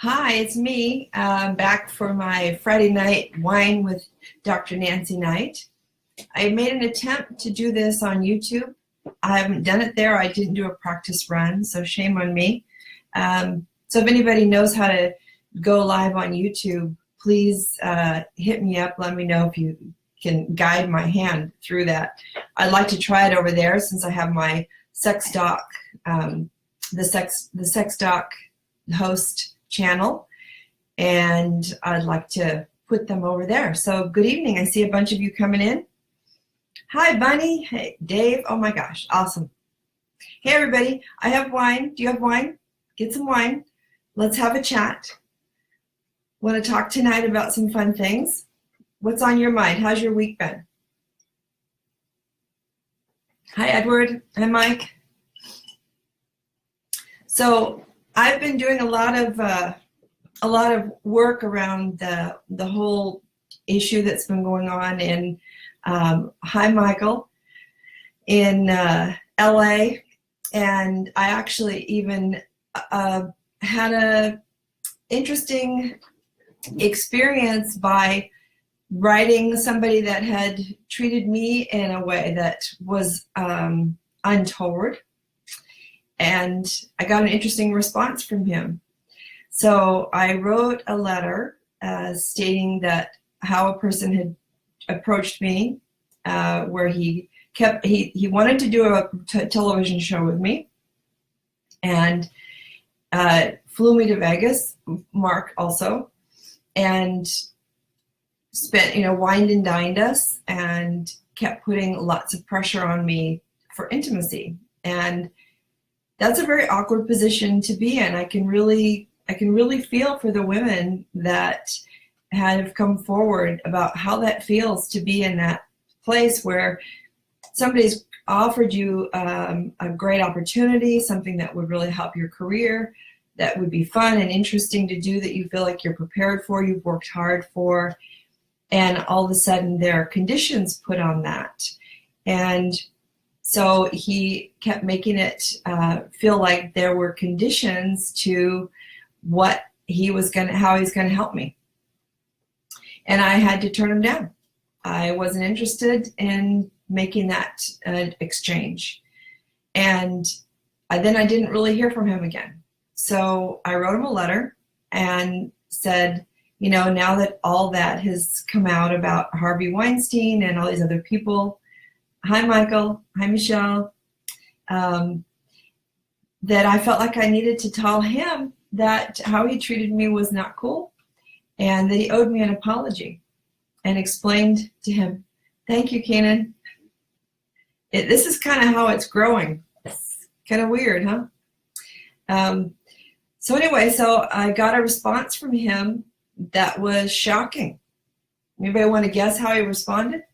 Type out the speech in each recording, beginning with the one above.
Hi, it's me, back for my Friday night wine with Dr. Nancy night. I made an attempt to do this on YouTube. I haven't done it there. I didn't do a practice run, so shame on me. So if anybody knows how to go live on YouTube, please hit me up. Let me know if you can guide my hand through that. I'd like to try it over there since I have my sex doc, the sex doc host channel, and I'd like to put them over there. So good evening. I see a bunch of you coming in. Hi, Bunny. Hey, Dave. Oh my gosh, awesome. Hey, everybody. I have wine. Do you have wine? Get some wine. Let's have a chat. Want to talk tonight about some fun things? What's on your mind? How's your week been? Hi, Edward. Hi, Mike. So I've been doing a lot of work around the whole issue that's been going on in hi Michael in LA, and I actually even had a interesting experience by writing somebody that had treated me in a way that was untoward. And I got an interesting response from him. So I wrote a letter stating that how a person had approached me, where he wanted to do a television show with me, and flew me to Vegas, Mark also, and spent, wined and dined us, and kept putting lots of pressure on me for intimacy. And that's a very awkward position to be in. I can really feel for the women that have come forward about how that feels to be in that place where somebody's offered you a great opportunity, something that would really help your career, that would be fun and interesting to do, that you feel like you're prepared for, you've worked hard for, and all of a sudden there are conditions put on that. And so he kept making it feel like there were conditions to how he was going to help me. And I had to turn him down. I wasn't interested in making that exchange. And then I didn't really hear from him again. So I wrote him a letter and said, now that all that has come out about Harvey Weinstein and all these other people, hi, Michael. Hi, Michelle. That I felt like I needed to tell him that how he treated me was not cool, and that he owed me an apology, and explained to him, thank you, Kenan. This is kind of how it's growing. It's kind of weird, huh? So anyway, so I got a response from him that was shocking. Anybody want to guess how he responded?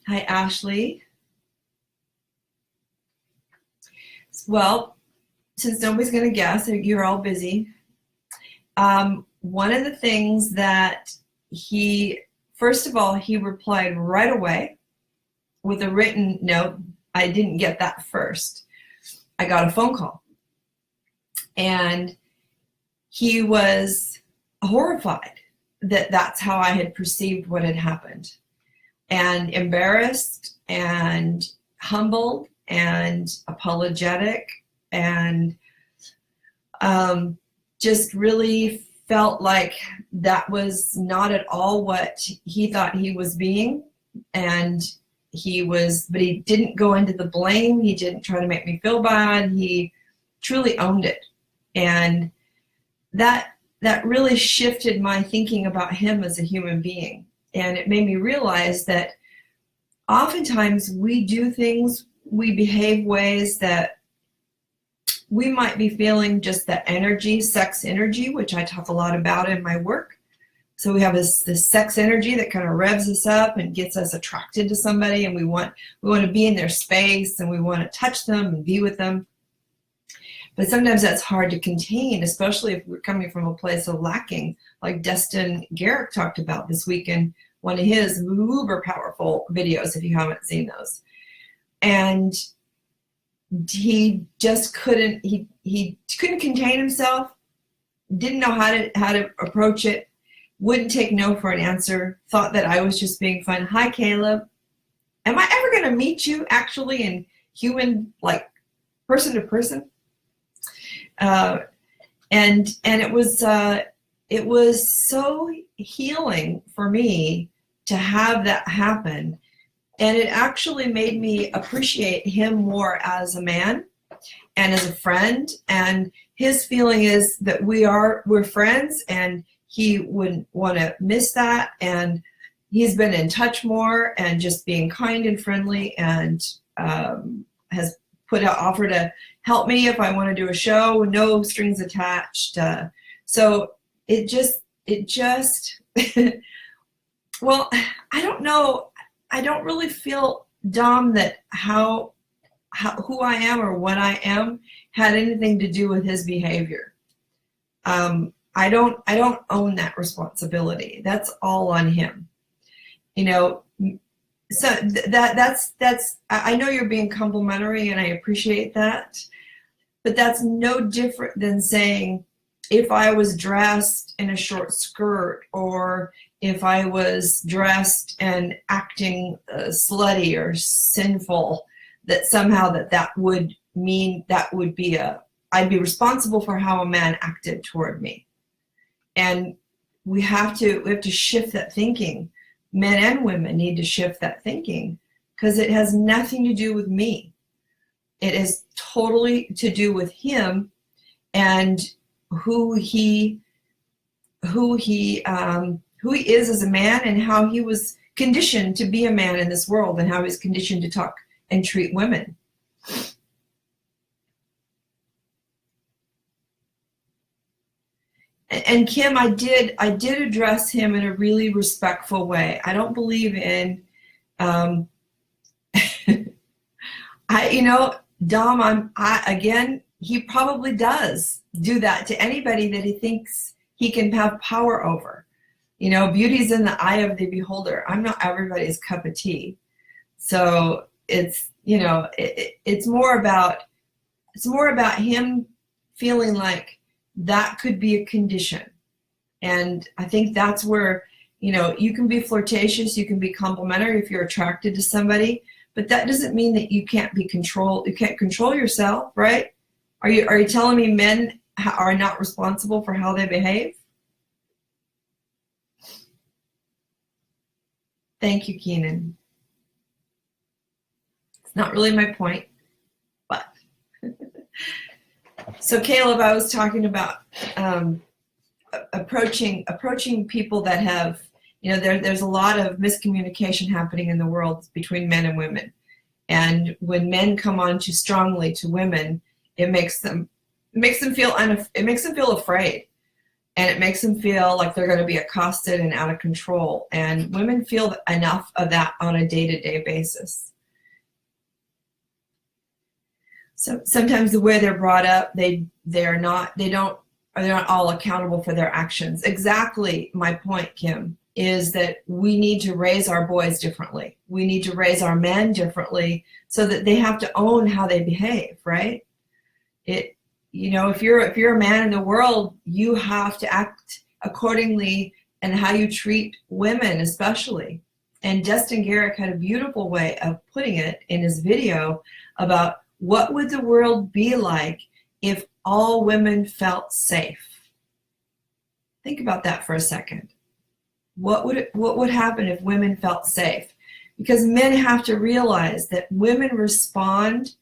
Hi, Ashley. Well, since nobody's going to guess, you're all busy. One of the things that first of all, he replied right away with a written note. I didn't get that first. I got a phone call. And he was horrified that that's how I had perceived what had happened, and embarrassed and humbled and apologetic, and just really felt like that was not at all what he thought he was being. And but he didn't go into the blame. He didn't try to make me feel bad. He truly owned it. And that really shifted my thinking about him as a human being. And it made me realize that oftentimes we do things, we behave ways that we might be feeling just that energy, sex energy, which I talk a lot about in my work. So we have this sex energy that kind of revs us up and gets us attracted to somebody, and we want to be in their space, and we want to touch them and be with them. But sometimes that's hard to contain, especially if we're coming from a place of lacking, like Destin Garrick talked about this week in one of his uber powerful videos, if you haven't seen those. And he just couldn't, he couldn't contain himself, didn't know how to approach it, wouldn't take no for an answer, thought that I was just being fun. Hi, Caleb. Am I ever going to meet you actually in human, like person to person? And it was so healing for me to have that happen. And it actually made me appreciate him more as a man and as a friend. And his feeling is that we're friends, and he wouldn't want to miss that. And he's been in touch more and just being kind and friendly, and has put out offer to help me if I want to do a show, no strings attached. So it just well, I don't know. I don't really feel, Dom, that how who I am or what I am had anything to do with his behavior. I don't own that responsibility. That's all on him. You know, so that's I know you're being complimentary, and I appreciate that, but that's no different than saying if I was dressed in a short skirt, or if I was dressed and acting slutty or sinful, that somehow that would mean that would be I'd be responsible for how a man acted toward me. And we have to shift that thinking. Men and women need to shift that thinking, because it has nothing to do with me. It is totally to do with him and who he is as a man, and how he was conditioned to be a man in this world, and how he was conditioned to talk and treat women. And Kim, I did address him in a really respectful way. I don't believe in, Dom, again, he probably does do that to anybody that he thinks he can have power over. You know, beauty's in the eye of the beholder. I'm not everybody's cup of tea. So it's, it's more about him feeling like that could be a condition. And I think that's where, you can be flirtatious, you can be complimentary if you're attracted to somebody, but that doesn't mean that you can't be controlled. You can't control yourself, right? Are you telling me men are not responsible for how they behave? Thank you, Keenan. It's not really my point, but. So Caleb, I was talking about approaching people that have, there's a lot of miscommunication happening in the world between men and women. And when men come on too strongly to women, it makes them feel afraid. And it makes them feel like they're going to be accosted and out of control. And women feel enough of that on a day-to-day basis. So sometimes the way they're brought up, they're not all accountable for their actions. Exactly my point, Kim, is that we need to raise our boys differently. We need to raise our men differently, so that they have to own how they behave, right? If you're a man in the world, you have to act accordingly, and how you treat women especially. And Destin Garrick had a beautiful way of putting it in his video about what would the world be like if all women felt safe. Think about that for a second. What would happen if women felt safe? Because men have to realize that women respond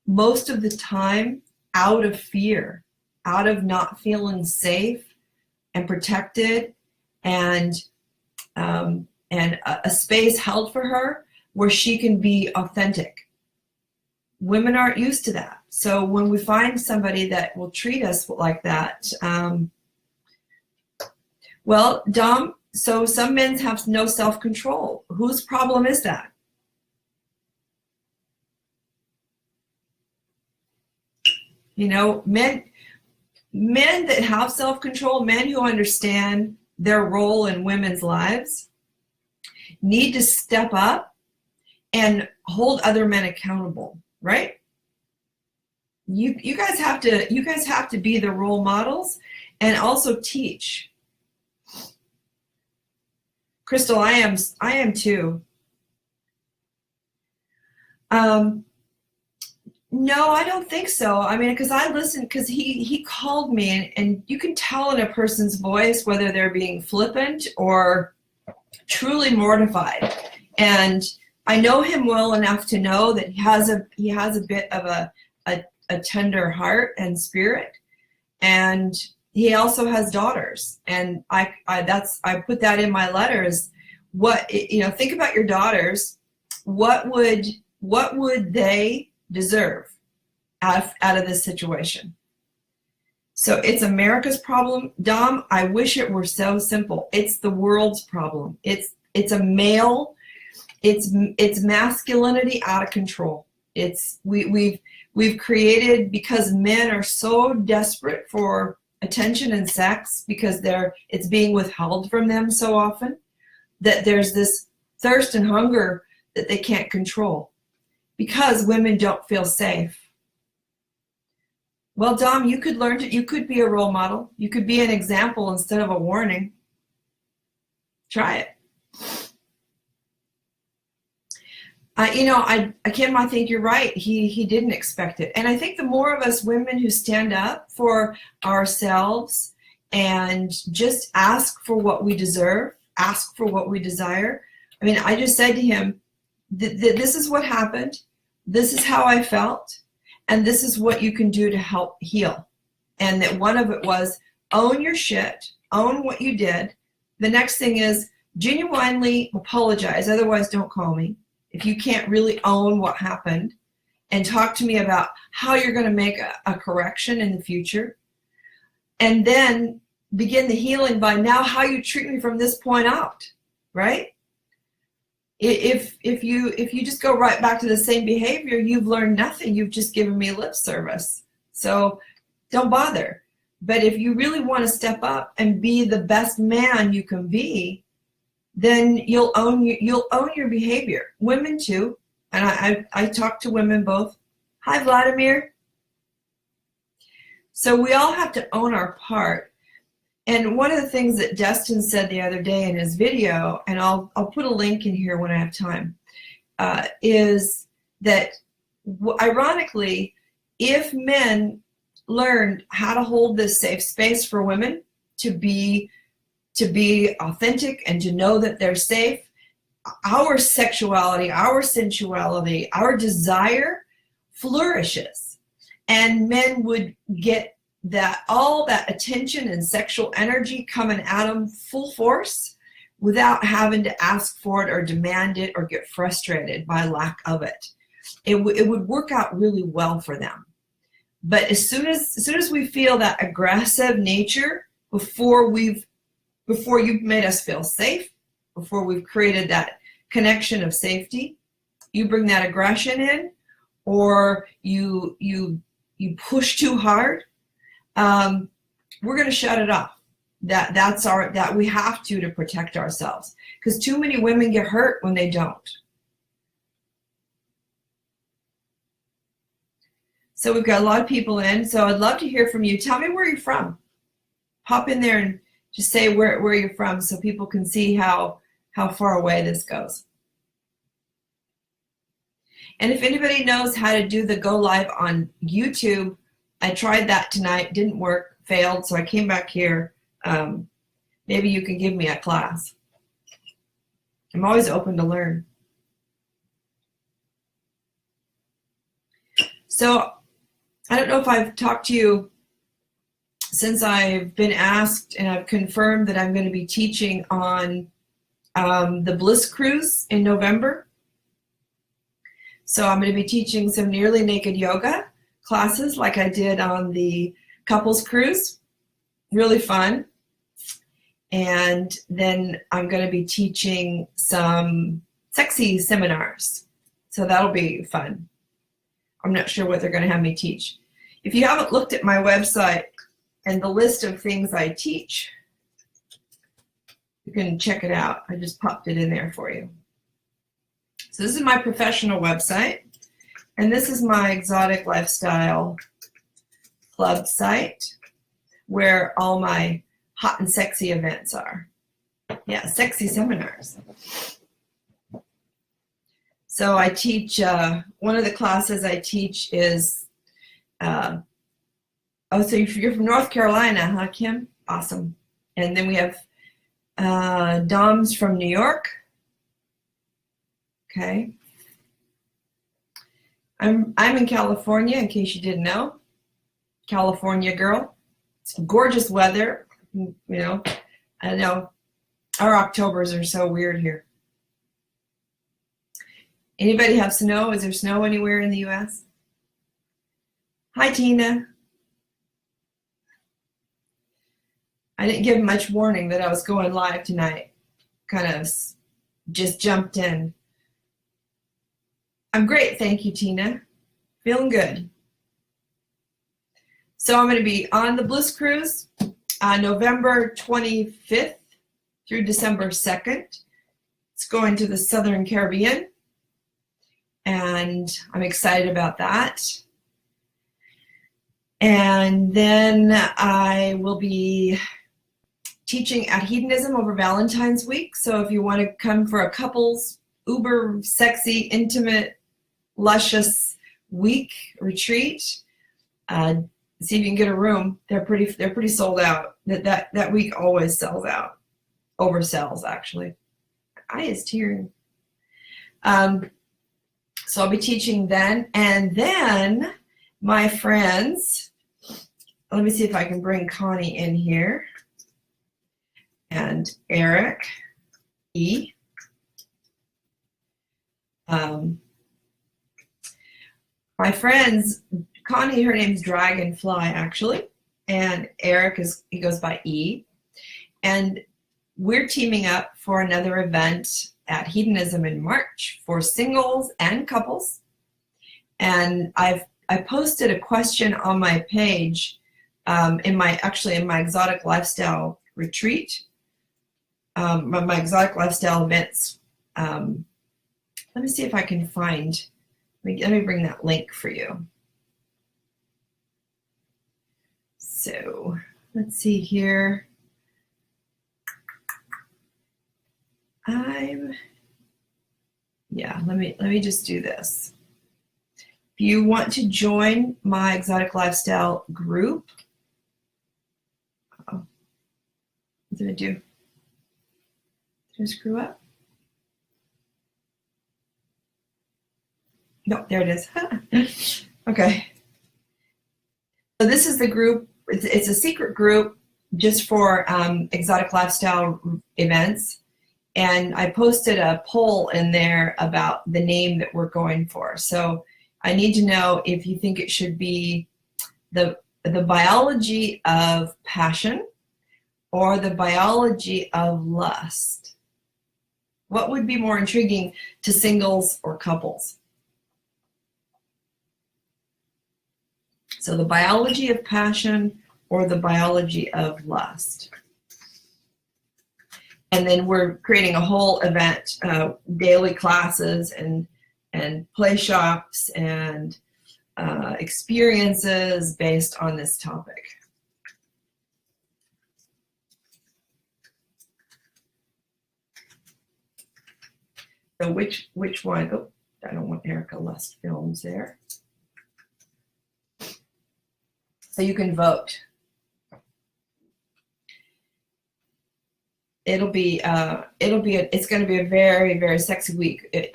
most of the time out of fear, out of not feeling safe and protected, and a space held for her where she can be authentic. Women aren't used to that. So when we find somebody that will treat us like that, well, Dom, so some men have no self-control. Whose problem is that? Men that have self-control, men who understand their role in women's lives, need to step up and hold other men accountable, right? You guys have to be the role models and also teach. Crystal, I am too. No, I don't think so. I mean, because I listened, because he called me, and you can tell in a person's voice whether they're being flippant or truly mortified. And I know him well enough to know that he has a bit of a tender heart and spirit, and he also has daughters. And I put that in my letter is what, think about your daughters. What would they deserve out of this situation? So it's America's problem. Dom, I wish it were so simple. It's the world's problem. It's a male, it's masculinity out of control. We've created, because men are so desperate for attention and sex, because it's being withheld from them so often, that there's this thirst and hunger that they can't control, because women don't feel safe. Well, Dom, you could be a role model. You could be an example instead of a warning. Try it. Kim, I think you're right. He didn't expect it. And I think the more of us women who stand up for ourselves and just ask for what we deserve, ask for what we desire. I mean, I just said to him, this is what happened. This is how I felt. And this is what you can do to help heal. And that one of it was own your shit, own what you did. The next thing is genuinely apologize. Otherwise, don't call me. If you can't really own what happened, and talk to me about how you're going to make a correction in the future. And then begin the healing by now how you treat me from this point out, right? If you just go right back to the same behavior, you've learned nothing. You've just given me lip service. So don't bother. But if you really want to step up and be the best man you can be, then you'll own your behavior. Women too. And I talk to women both. Hi, Vladimir. So we all have to own our part. And one of the things that Destin said the other day in his video, and I'll put a link in here when I have time, is that ironically, if men learned how to hold this safe space for women to be authentic and to know that they're safe, our sexuality, our sensuality, our desire flourishes, and men would get all that attention and sexual energy coming at them full force without having to ask for it or demand it or get frustrated by lack of it. It would work out really well for them. But as soon as we feel that aggressive nature, before you've made us feel safe, before we've created that connection of safety, you bring that aggression in, or you push too hard, we're going to shut it off. That we have to protect ourselves, because too many women get hurt when they don't. So we've got a lot of people in, so I'd love to hear from you. Tell me where you're from. Pop in there and just say where you're from, so people can see how far away this goes. And if anybody knows how to do the go live on YouTube, I tried that tonight, didn't work, failed, so I came back here. Maybe you can give me a class. I'm always open to learn. So I don't know if I've talked to you since I've been asked, and I've confirmed that I'm going to be teaching on the Bliss Cruise in November. So I'm going to be teaching some nearly naked yoga classes like I did on the couples cruise. Really fun. And then I'm going to be teaching some sexy seminars. So that'll be fun. I'm not sure what they're going to have me teach. If you haven't looked at my website and the list of things I teach, you can check it out. I just popped it in there for you. So this is my professional website, and this is my exotic lifestyle club site where all my hot and sexy events are. Yeah, sexy seminars. So I teach, one of the classes I teach is, oh, so you're from North Carolina, huh, Kim? Awesome. And then we have Dom's from New York. Okay. I'm in California, in case you didn't know. California girl. It's gorgeous weather. You know, I know our Octobers are so weird here. Anybody have snow? Is there snow anywhere in the U.S.? Hi, Tina. I didn't give much warning that I was going live tonight. Kind of just jumped in. I'm great, thank you, Tina. Feeling good. So I'm going to be on the Bliss Cruise November 25th through December 2nd. It's going to the Southern Caribbean, and I'm excited about that. And then I will be teaching at Hedonism over Valentine's Week. So if you want to come for a couples, uber sexy, intimate, luscious week retreat, see if you can get a room. They're pretty sold out. That week always sells out, oversells actually. My eye is tearing. So I'll be teaching then, and then my friends. Let me see if I can bring Connie in here, and Eric, E. My friends, Connie, her name's Dragonfly actually, and Eric he goes by E. And we're teaming up for another event at Hedonism in March for singles and couples. And I posted a question on my page in my exotic lifestyle retreat, my exotic lifestyle events. Let me see if I can find. Let me bring that link for you. So let's see here. Let me just do this. If you want to join my exotic lifestyle group, what did I do? Did I screw up? No, there it is. Okay. So this is the group. It's a secret group just for exotic lifestyle events. And I posted a poll in there about the name that we're going for. So I need to know if you think it should be the biology of passion or the biology of lust. What would be more intriguing to singles or couples? So the biology of passion or the biology of lust. And then we're creating a whole event, daily classes and play shops and experiences based on this topic. So which one? Oh, I don't want Erica Lust Films there. So you can vote. It's going to be a very, very sexy week.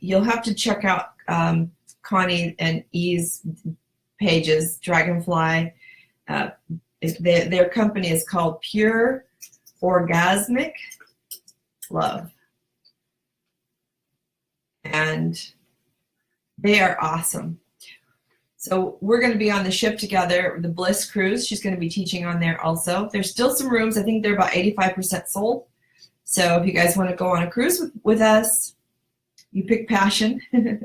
You'll have to check out Connie and E's pages, Dragonfly. Their company is called Pure Orgasmic Love. And they are awesome. So we're going to be on the ship together, the Bliss Cruise. She's going to be teaching on there also. There's still some rooms. I think they're about 85% sold. So if you guys want to go on a cruise with us, you pick passion. If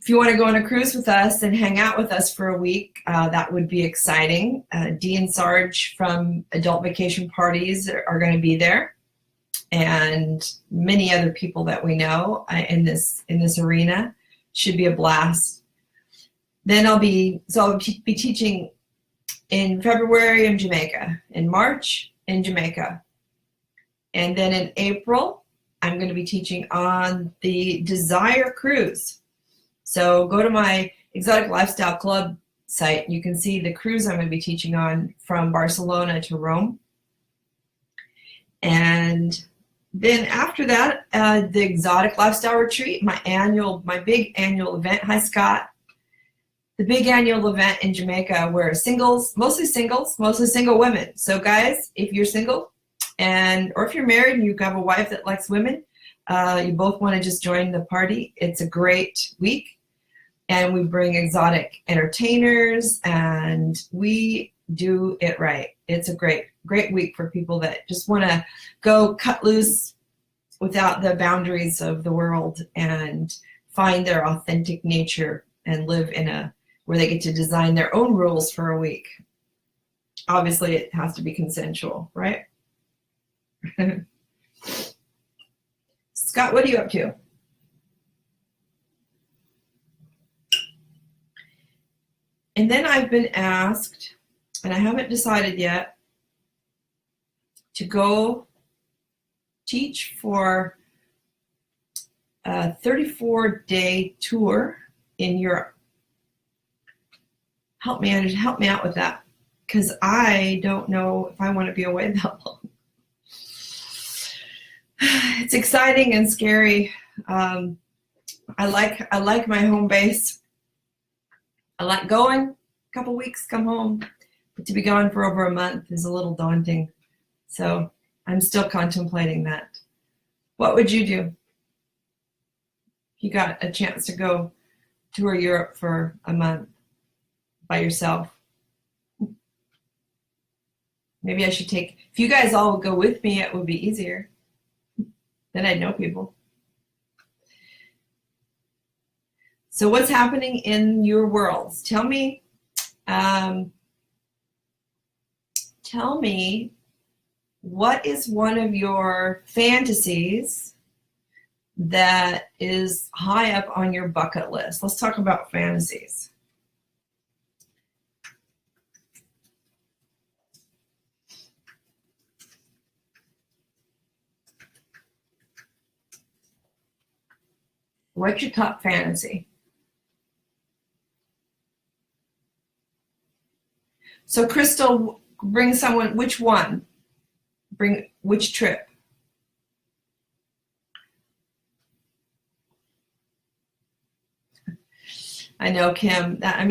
you want to go on a cruise with us and hang out with us for a week, that would be exciting. Dee and Sarge from Adult Vacation Parties are going to be there, and many other people that we know in this arena. Should be a blast. Then I'll be teaching in February in Jamaica, in March in Jamaica, and then in April I'm going to be teaching on the Desire Cruise. So go to my Exotic Lifestyle Club site. You can see the cruise I'm going to be teaching on from Barcelona to Rome. And then after that, the Exotic Lifestyle Retreat, my big annual event. Hi, Scott. The big annual event in Jamaica where mostly single women. So guys, if you're single or if you're married and you have a wife that likes women, you both want to just join the party. It's a great week. And we bring exotic entertainers and we do it right. It's a great week for people that just want to go cut loose without the boundaries of the world and find their authentic nature and live where they get to design their own rules for a week. Obviously, it has to be consensual, right? Scott, what are you up to? And then I've been asked, and I haven't decided yet, to go teach for a 34-day tour in Europe. Help me out with that, because I don't know if I want to be away that long. It's exciting and scary. I like my home base. I like going a couple weeks, come home, but to be gone for over a month is a little daunting. So I'm still contemplating that. What would you do if you got a chance to go tour Europe for a month by yourself? Maybe I should if you guys all would go with me, it would be easier. Then I'd know people. So what's happening in your worlds? Tell me what is one of your fantasies that is high up on your bucket list? Let's talk about fantasies. What's your top fantasy? So Crystal, bring someone, which one? Bring which trip? I know, Kim. I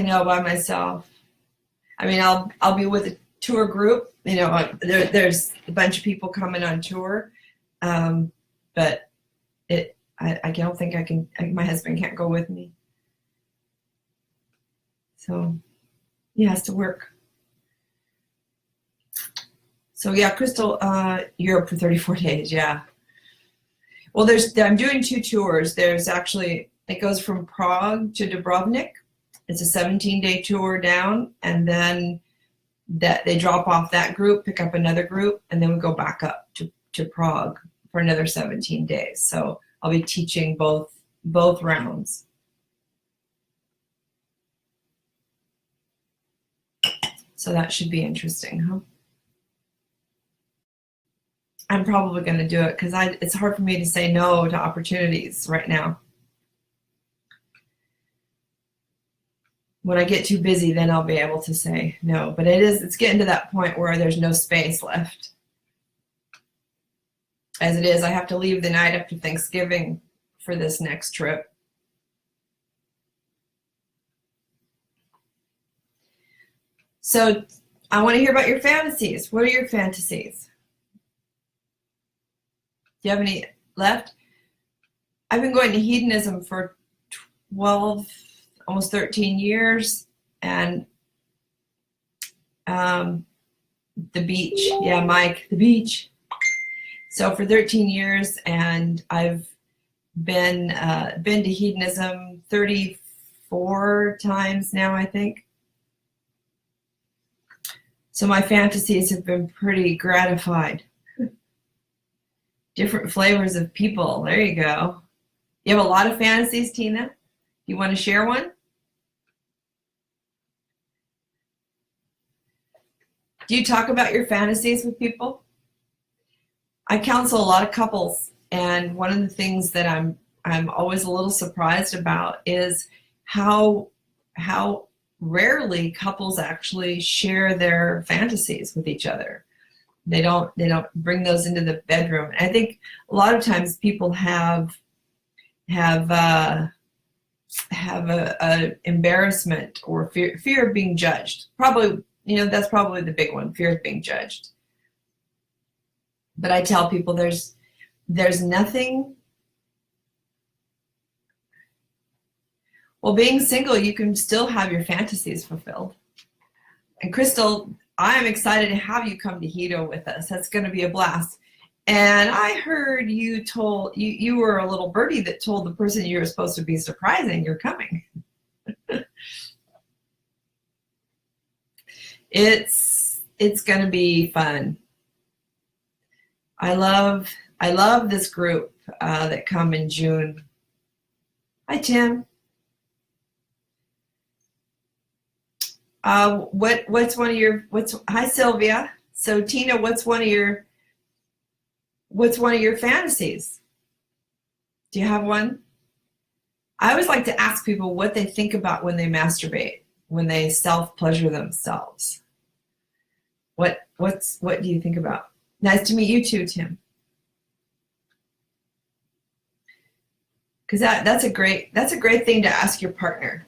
know by myself. I mean, I'll be with a tour group. You know, there's a bunch of people coming on tour, but I don't think I can. My husband can't go with me, so he has to work. So yeah, Crystal, Europe for 34 days. Yeah. Well, I'm doing 2 tours. There's actually, it goes from Prague to Dubrovnik. It's a 17-day tour down, and then they drop off that group, pick up another group, and then we go back up to Prague for another 17 days. So I'll be teaching both rounds. So that should be interesting, huh? I'm probably going to do it because it's hard for me to say no to opportunities right now. When I get too busy, then I'll be able to say no. But it's getting to that point where there's no space left. As it is, I have to leave the night after Thanksgiving for this next trip. So I want to hear about your fantasies. What are your fantasies? Do you have any left? I've been going to hedonism for 12, almost 13 years, and the beach. Yeah, Mike, the beach. So for 13 years, and I've been to hedonism 34 times now, I think. So my fantasies have been pretty gratified. Different flavors of people. There you go. You have a lot of fantasies, Tina? Do You want to share one? Do you talk about your fantasies with people? I counsel a lot of couples, and one of the things that I'm always a little surprised about is how rarely couples actually share their fantasies with each other. They don't bring those into the bedroom. And I think a lot of times people have a embarrassment or fear of being judged. Probably, that's probably the big one, fear of being judged. But I tell people there's nothing. Well, being single, you can still have your fantasies fulfilled. And Crystal, I'm excited to have you come to Hito with us. That's going to be a blast. And I heard you were a little birdie that told the person you were supposed to be surprising you're coming. It's going to be fun. I love this group that come in June. Hi, Tim. What's one of your hi Sylvia. So Tina, what's one of your fantasies? Do you have one? I always like to ask people what they think about when they masturbate, when they self-pleasure themselves. What do you think about? Nice to meet you too, Tim. Because that's a great thing to ask your partner.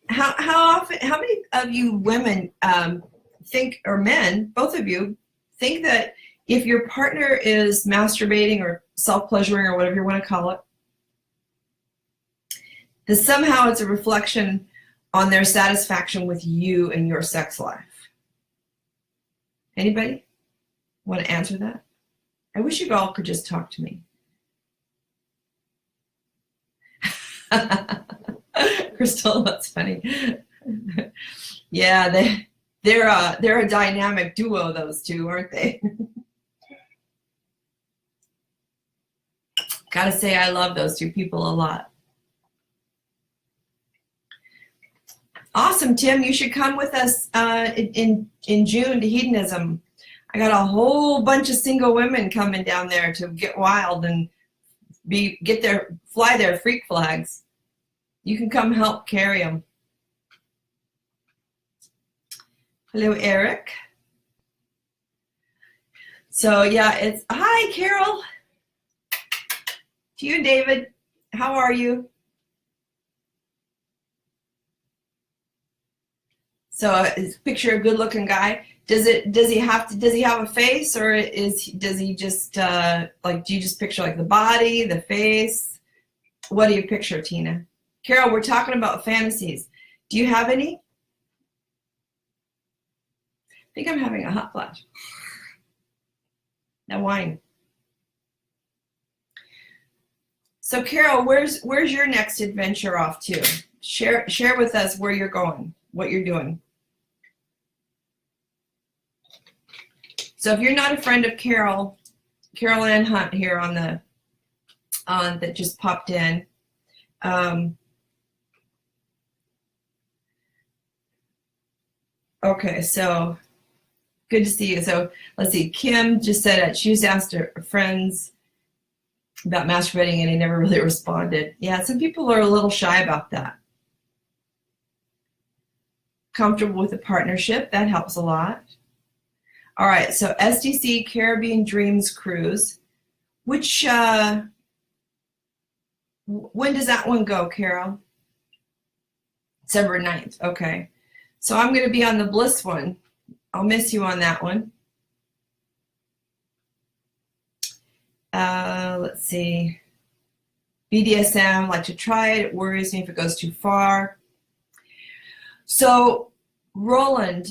How many of you women think, or men, both of you, think that if your partner is masturbating or self-pleasuring or whatever you want to call it, that somehow it's a reflection on their satisfaction with you and your sex life? Anybody want to answer that? I wish you all could just talk to me. Crystal, that's funny. Yeah, they're a dynamic duo, those two, aren't they? Gotta say, I love those two people a lot. Awesome, Tim. You should come with us in June to Hedonism. I got a whole bunch of single women coming down there to get wild and fly their freak flags. You can come help carry them. Hello, Eric. So yeah, hi, Carol. To you, David. How are you? So picture a good-looking guy. Does he have a face, or does he just do you just picture like the body, the face? What do you picture, Tina? Carol, we're talking about fantasies. Do you have any? I think I'm having a hot flash. Now wine. So Carol, where's your next adventure off to? Share with us where you're going, what you're doing. So if you're not a friend of Carol Ann Hunt here that just popped in. Okay, so good to see you. So let's see, Kim just said that she was asked her friends about masturbating and they never really responded. Yeah, some people are a little shy about that. Comfortable with a partnership, that helps a lot. All right, so SDC Caribbean Dreams Cruise. Which, when does that one go, Carol? December 9th, okay. So I'm going to be on the Bliss one. I'll miss you on that one. Let's see. BDSM, like to try it. It worries me if it goes too far. So, Roland,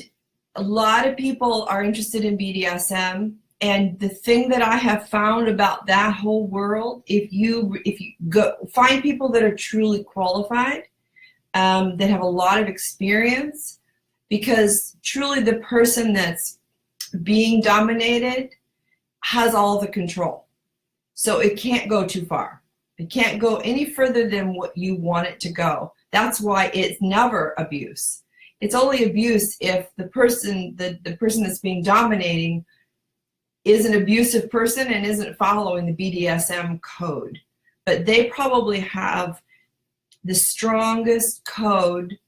a lot of people are interested in BDSM, and the thing that I have found about that whole world, if you go find people that are truly qualified, that have a lot of experience, because truly the person that's being dominated has all the control. So it can't go too far. It can't go any further than what you want it to go. That's why it's never abuse. It's only abuse if the person that's being dominating is an abusive person and isn't following the BDSM code. But they probably have the strongest code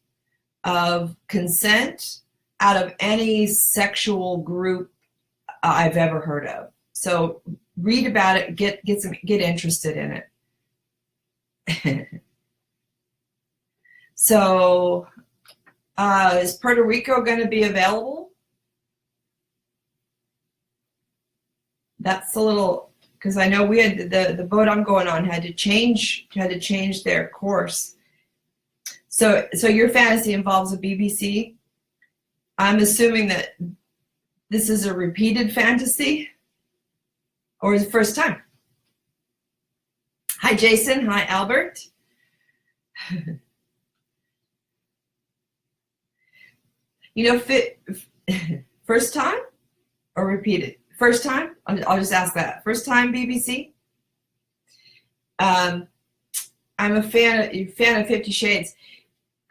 of consent out of any sexual group I've ever heard of. So read about it, get interested in it. So is Puerto Rico going to be available? That's a little, because I know we had the boat I'm going on had to change their course. So your fantasy involves a BBC. I'm assuming that this is a repeated fantasy, or the first time. Hi, Jason. Hi, Albert. You know, first time or repeated? First time? I'll just ask that. First time BBC? I'm a fan of 50 Shades.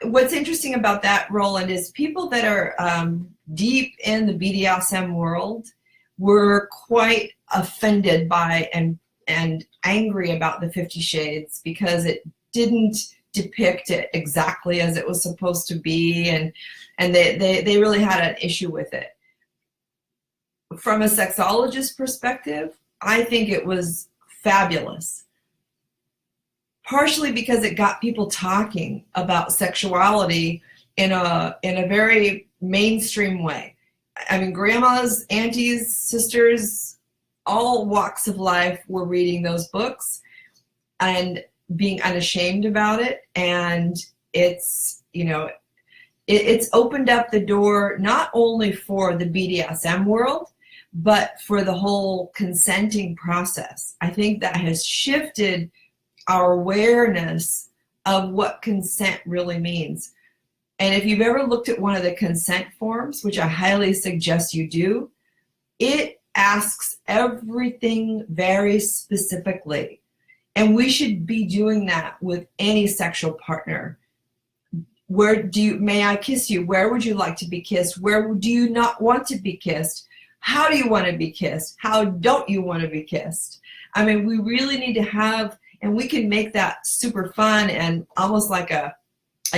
What's interesting about that, Roland, is people that are deep in the BDSM world were quite offended by and angry about the 50 Shades because it didn't depict it exactly as it was supposed to be, and they really had an issue with it. From a sexologist perspective, I think it was fabulous. Partially because it got people talking about sexuality in a very mainstream way. I mean, grandmas, aunties, sisters, all walks of life were reading those books and being unashamed about it. And it's, you know, it's opened up the door not only for the BDSM world, but for the whole consenting process. I think that has shifted our awareness of what consent really means. And if you've ever looked at one of the consent forms, which I highly suggest you do, it asks everything very specifically. And we should be doing that with any sexual partner. May I kiss you? Where would you like to be kissed? Where do you not want to be kissed? How do you want to be kissed? How don't you want to be kissed? I mean, we really need to have, and we can make that super fun and almost like a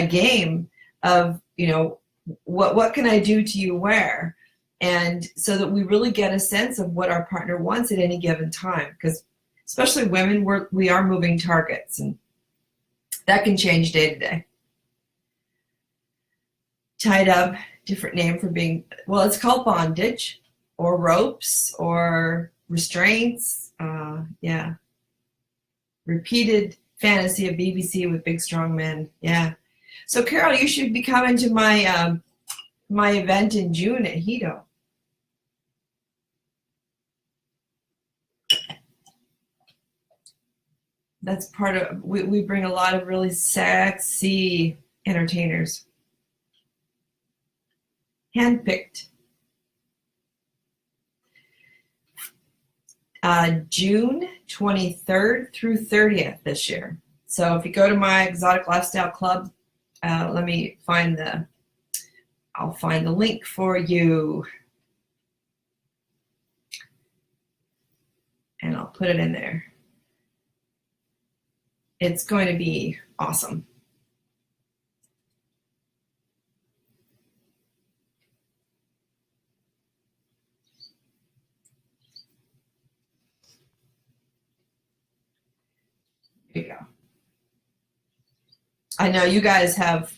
game of, you know, what can I do to you where? And so that we really get a sense of what our partner wants at any given time. Because especially women, we are moving targets, and that can change day to day. Tied up, different name for being, well, it's called bondage or ropes or restraints. Yeah. Repeated fantasy of BBC with big, strong men. Yeah. So, Carol, you should be coming to my my event in June at Hito. That's part of, we bring a lot of really sexy entertainers. Handpicked. June 23rd through 30th this year. So if you go to my Exotic Lifestyle Club, let me find I'll find the link for you. And I'll put it in there. It's going to be awesome. There you go. I know you guys have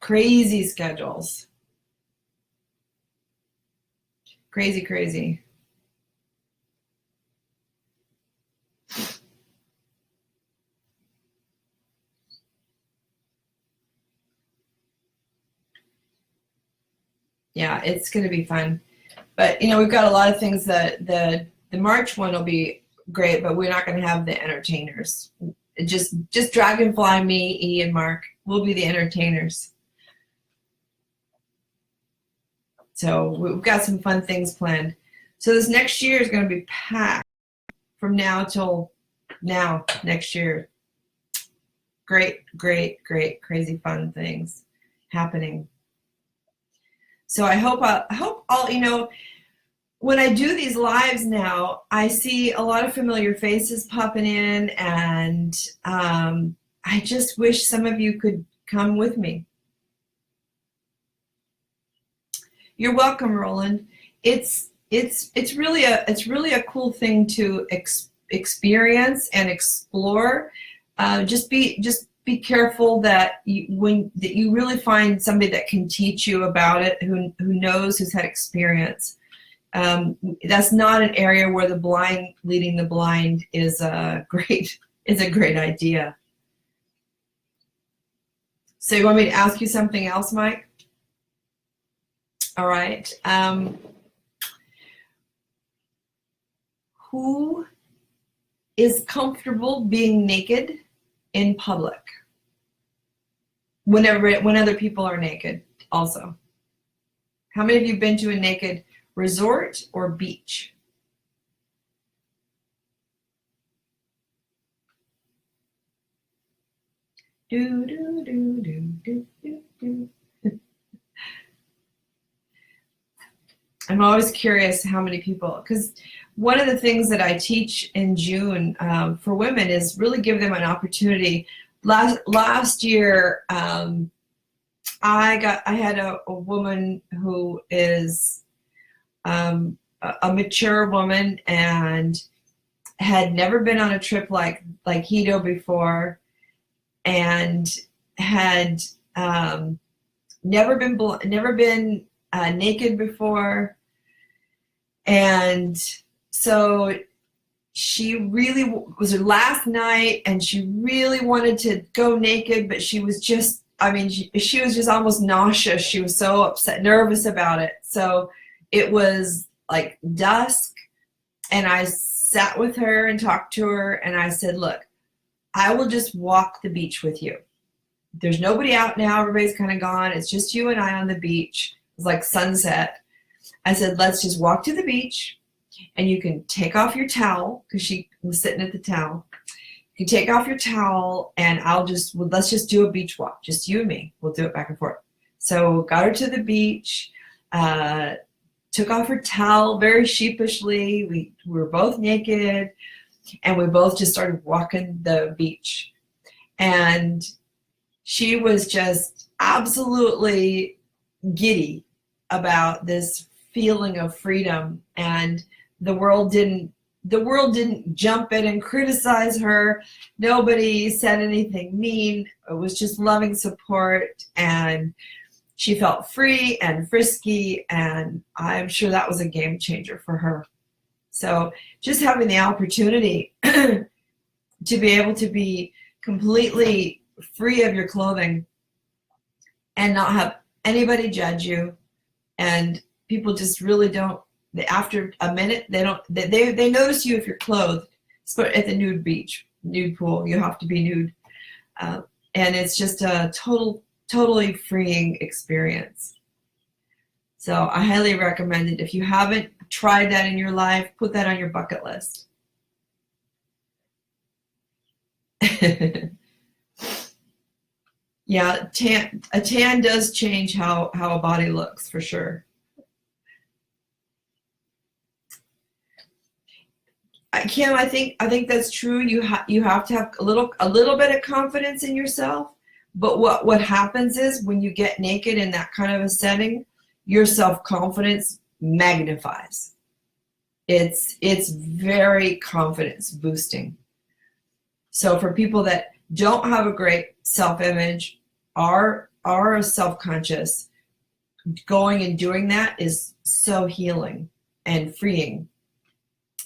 crazy schedules. Crazy, crazy. Yeah, it's going to be fun. But, you know, we've got a lot of things that the March one will be great, but we're not going to have the entertainers. Just Dragonfly, me, E, and Mark. We'll be the entertainers. So we've got some fun things planned. So this next year is going to be packed from now till now, next year. Great, great, great, crazy fun things happening. So I hope all, you know, when I do these lives now, I see a lot of familiar faces popping in, and I just wish some of you could come with me. You're welcome, Roland. It's really a cool thing to experience and explore. Just be careful that you really find somebody that can teach you about it, who knows, who's had experience. That's not an area where the blind leading the blind is a great idea. So you want me to ask you something else, Mike? All right. Who is comfortable being naked in public when other people are naked also? How many of you have been to a naked resort or beach? Do, do, do, do, do, do, do. I'm always curious how many people, because one of the things that I teach in June for women is really give them an opportunity. Last year, I had a woman who is a mature woman and had never been on a trip like Hedo before, and had never been naked before. And so she really was her last night, and she really wanted to go naked, but she was just, I mean, she was just almost nauseous. She was so upset, nervous about it. So it was like dusk, and I sat with her and talked to her, and I said, look, I will just walk the beach with you. There's nobody out now. Everybody's kind of gone. It's just you and I on the beach. It was like sunset. I said, let's just walk to the beach, and you can take off your towel, because she was sitting at the towel. You can take off your towel, and let's just do a beach walk, just you and me. We'll do it back and forth. So got her to the beach, took off her towel very sheepishly. We were both naked, and we both just started walking the beach. And she was just absolutely giddy about this feeling of freedom, and the world didn't jump in and criticize her. Nobody said anything mean. It was just loving support, and she felt free and frisky, and I'm sure that was a game changer for her. So just having the opportunity to be able to be completely free of your clothing and not have anybody judge you, and people just really don't, after a minute, they notice you if you're clothed. At the nude beach, nude pool, you have to be nude. And it's just a totally freeing experience. So I highly recommend it. If you haven't tried that in your life, put that on your bucket list. Yeah, a tan does change how a body looks, for sure. Kim, I think that's true. You have to have a little bit of confidence in yourself. But what happens is, when you get naked in that kind of a setting, your self-confidence magnifies. It's very confidence boosting. So for people that don't have a great self-image, are self-conscious, going and doing that is so healing and freeing.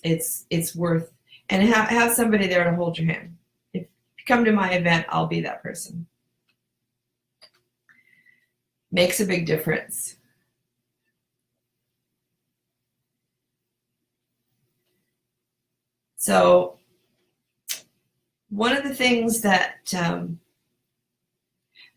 It's worth, and have somebody there to hold your hand. If you come to my event, I'll be that person. Makes a big difference. So one of the things that,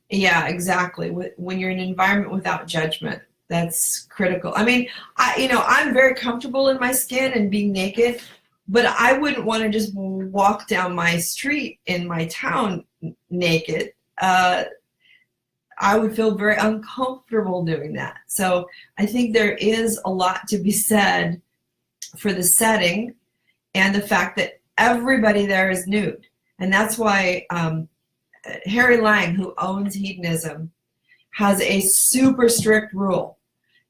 yeah, exactly. When you're in an environment without judgment, that's critical. I mean, I'm very comfortable in my skin and being naked, But I wouldn't want to just walk down my street in my town naked. I would feel very uncomfortable doing that. So I think there is a lot to be said for the setting and the fact that everybody there is nude. And that's why Harry Lang, who owns hedonism, has a super strict rule.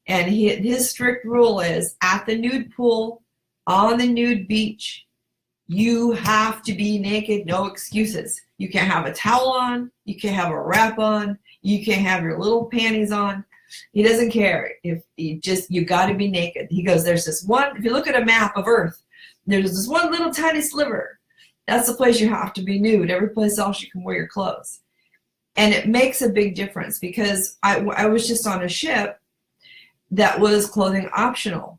And his strict rule is at the nude pool, on the nude beach, you have to be naked, no excuses. You can't have a towel on, you can't have a wrap on, you can't have your little panties on. He doesn't care. If you got to be naked. He goes, there's this one, if you look at a map of Earth, there's this one little tiny sliver. That's the place you have to be nude. Every place else you can wear your clothes. And it makes a big difference because I was just on a ship that was clothing optional.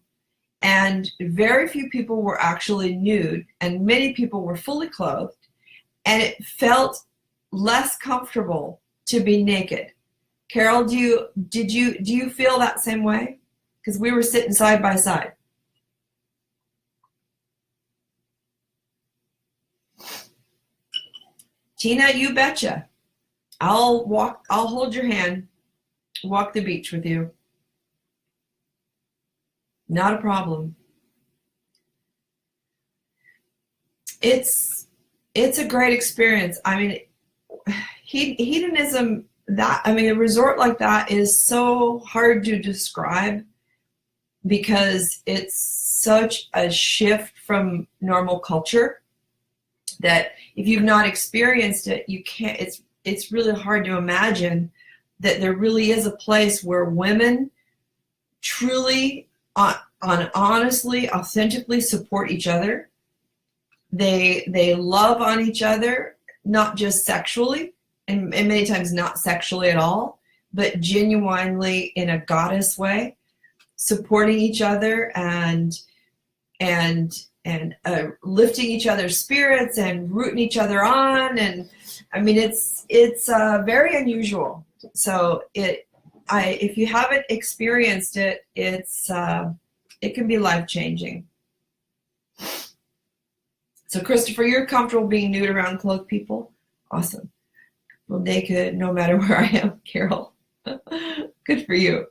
And very few people were actually nude, and many people were fully clothed, and it felt less comfortable to be naked. Carol, do you feel that same way? Because we were sitting side by side. Tina, you betcha. I'll hold your hand, walk the beach with you. Not a problem. It's a great experience. I mean, hedonism, a resort like that is so hard to describe because it's such a shift from normal culture that if you've not experienced it, you can't. It's really hard to imagine that there really is a place where women truly honestly, authentically support each other. They love on each other, not just sexually, and many times not sexually at all, but genuinely in a goddess way, supporting each other and lifting each other's spirits and rooting each other on. And I mean, it's very unusual. So if you haven't experienced it, it can be life-changing. So Christopher, you're comfortable being nude around clothed people? Awesome. Well, naked, no matter where I am, Carol. Good for you.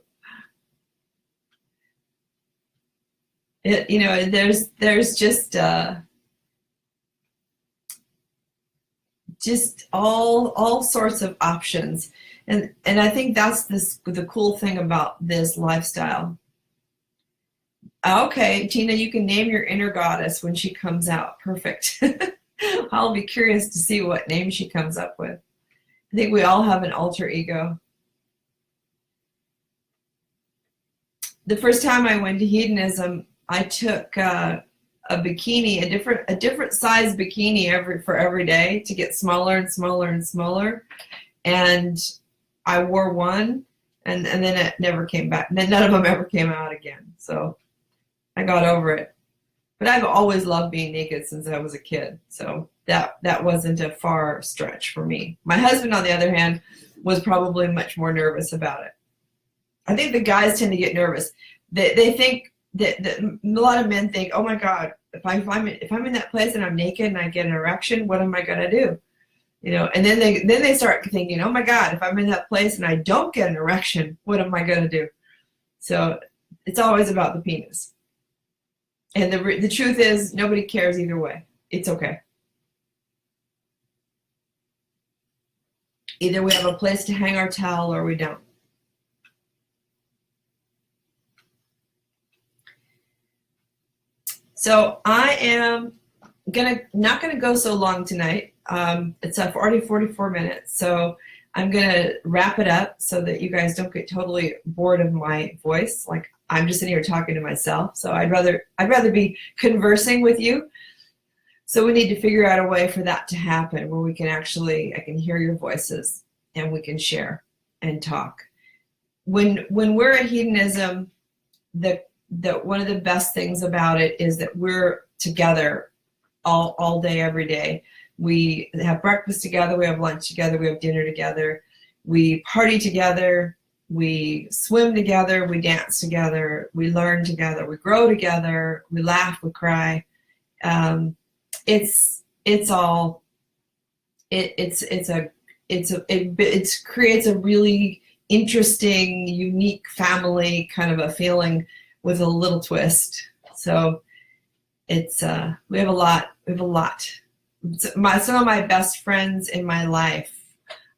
There's just all sorts of options. And I think that's the cool thing about this lifestyle. Okay, Tina, you can name your inner goddess when she comes out. Perfect. I'll be curious to see what name she comes up with. I think we all have an alter ego. The first time I went to hedonism, I took a bikini, a different size bikini for every day to get smaller and smaller and smaller. And I wore one, and then it never came back. None of them ever came out again. So I got over it. But I've always loved being naked since I was a kid. So that wasn't a far stretch for me. My husband, on the other hand, was probably much more nervous about it. I think the guys tend to get nervous. They think that a lot of men think, oh my God, if I'm in that place and I'm naked and I get an erection, what am I gonna do? And then they start thinking, oh my God, if I'm in that place and I don't get an erection, what am I gonna do? So it's always about the penis. And the truth is, nobody cares either way. It's okay. Either we have a place to hang our towel or we don't. So I am not gonna go so long tonight. It's already 44 minutes, so I'm gonna wrap it up so that you guys don't get totally bored of my voice. Like I'm just sitting here talking to myself. So I'd rather be conversing with you. So we need to figure out a way for that to happen where I can hear your voices and we can share and talk. When we're at hedonism, one of the best things about it is that we're together all day, every day. We have breakfast together, we have lunch together, we have dinner together, we party together, we swim together, we dance together, we learn together, we grow together, we laugh, we cry, It's all it creates a really interesting, unique family kind of a feeling with a little twist. So it's we have a lot. Some of my best friends in my life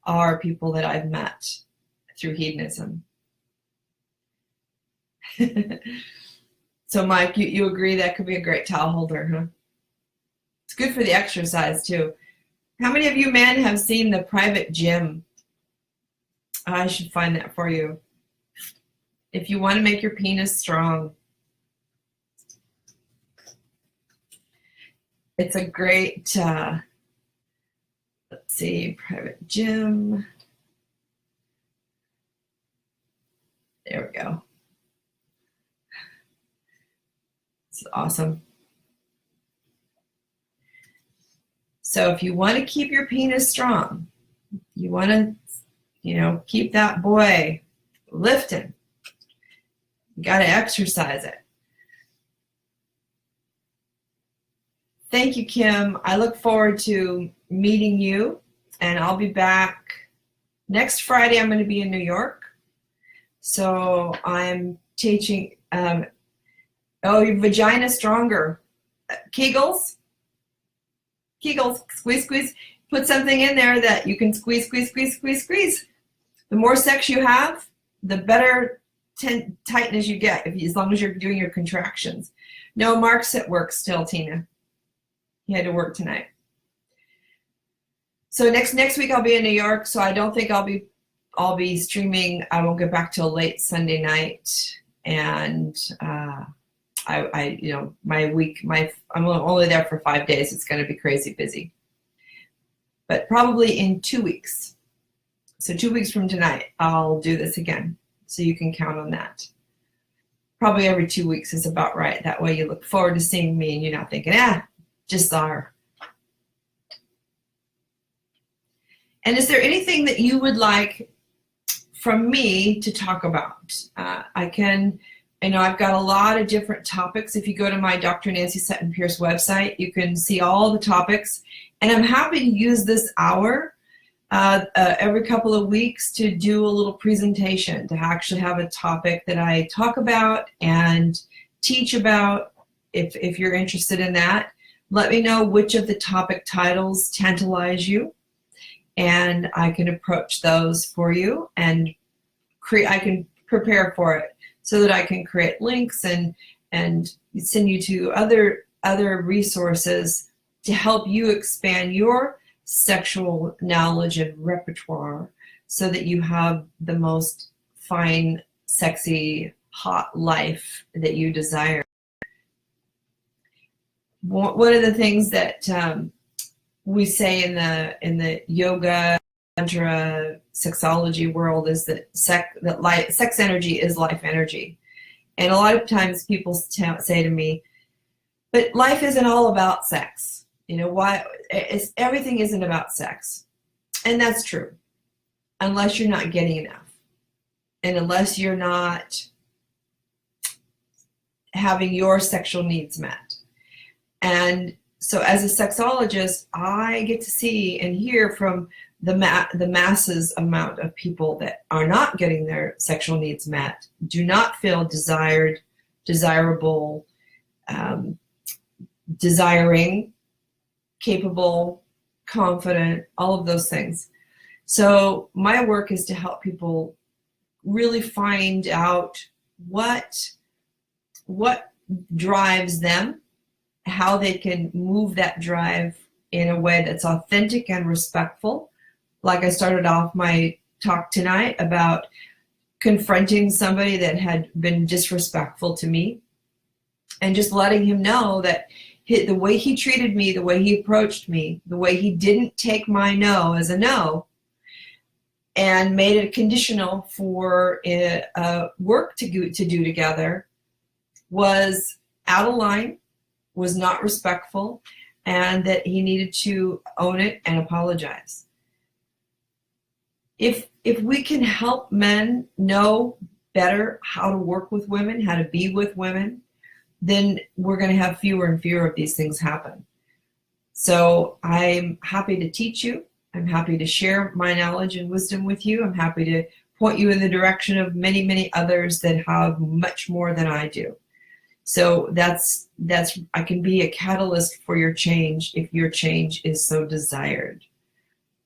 are people that I've met through hedonism. So Mike, you agree that could be a great towel holder, huh? It's good for the exercise too. How many of you men have seen the private gym? I should find that for you. If you want to make your penis strong. It's a great, let's see, private gym. There we go. It's awesome. So if you want to keep your penis strong, you want to, keep that boy lifting, you got to exercise it. Thank you, Kim. I look forward to meeting you, and I'll be back next Friday. I'm going to be in New York. So I'm teaching, your vagina stronger. Kegels, squeeze, squeeze. Put something in there that you can squeeze, squeeze, squeeze, squeeze, squeeze. The more sex you have, the better tightness you get, as long as you're doing your contractions. No, Mark's at work still, Tina. He had to work tonight. So next week I'll be in New York, so I don't think I'll be streaming. I won't get back till late Sunday night, and my week, I'm only there for 5 days. It's going to be crazy busy, but probably in 2 weeks. So 2 weeks from tonight, I'll do this again. So you can count on that. Probably every 2 weeks is about right. That way you look forward to seeing me and you're not thinking, just saw her. And is there anything that you would like from me to talk about? I've got a lot of different topics. If you go to my Dr. Nancy Sutton Pierce website, you can see all the topics. And I'm happy to use this hour every couple of weeks to do a little presentation, to actually have a topic that I talk about and teach about. If you're interested in that, let me know which of the topic titles tantalize you, and I can approach those for you, and I can prepare for it so that I can create links and send you to other resources to help you expand your sexual knowledge and repertoire so that you have the most fine, sexy, hot life that you desire. One of the things that we say in the yoga, tantra, sexology world is that sex energy is life energy. And a lot of times people say to me, but life isn't all about sex. Why? Everything isn't about sex. And that's true, unless you're not getting enough. And unless you're not having your sexual needs met. And so as a sexologist, I get to see and hear from the masses amount of people that are not getting their sexual needs met, do not feel desired, desirable, desiring, capable, confident, all of those things. So my work is to help people really find out what drives them, how they can move that drive in a way that's authentic and respectful. Like I started off my talk tonight about confronting somebody that had been disrespectful to me and just letting him know that the way he treated me, the way he approached me, the way he didn't take my no as a no and made it conditional for work to do together was out of line, was not respectful, and that he needed to own it and apologize. If we can help men know better how to work with women, how to be with women, then we're going to have fewer and fewer of these things happen. So I'm happy to teach you. I'm happy to share my knowledge and wisdom with you. I'm happy to point you in the direction of many, many others that have much more than I do. So that's I can be a catalyst for your change if your change is so desired.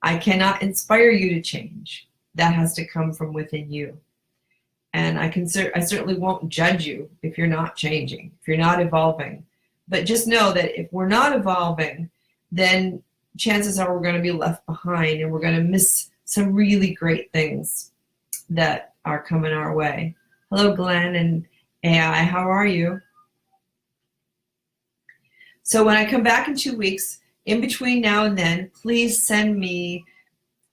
I cannot inspire you to change. That has to come from within you. And I certainly won't judge you if you're not changing, if you're not evolving. But just know that if we're not evolving, then chances are we're going to be left behind and we're going to miss some really great things that are coming our way. Hello, Glenn and AI. How are you? So when I come back in 2 weeks, in between now and then, please send me